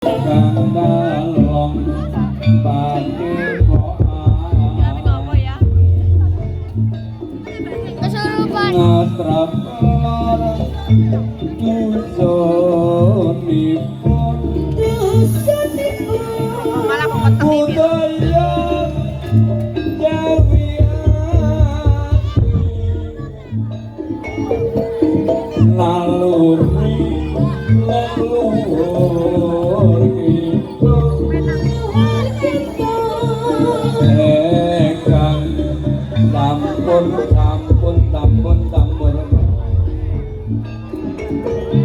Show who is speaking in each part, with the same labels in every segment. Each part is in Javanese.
Speaker 1: kang dalem pati
Speaker 2: Kesurupan.
Speaker 1: ngatrap lar dusunipun
Speaker 2: Malah kok ketemu
Speaker 1: budaya Jawi naluri leluhur kita engkang sampun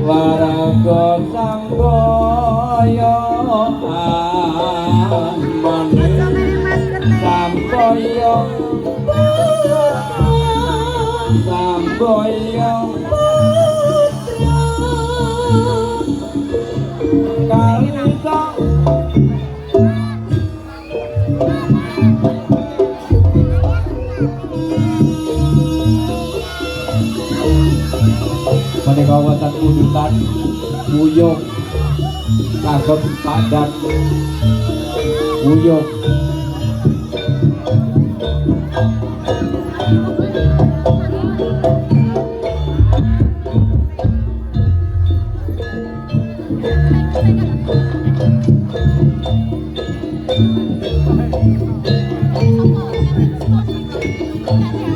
Speaker 1: waraga samboyo amane samboyo kalisa menika wonten udutan wuyung kagem padat wuyung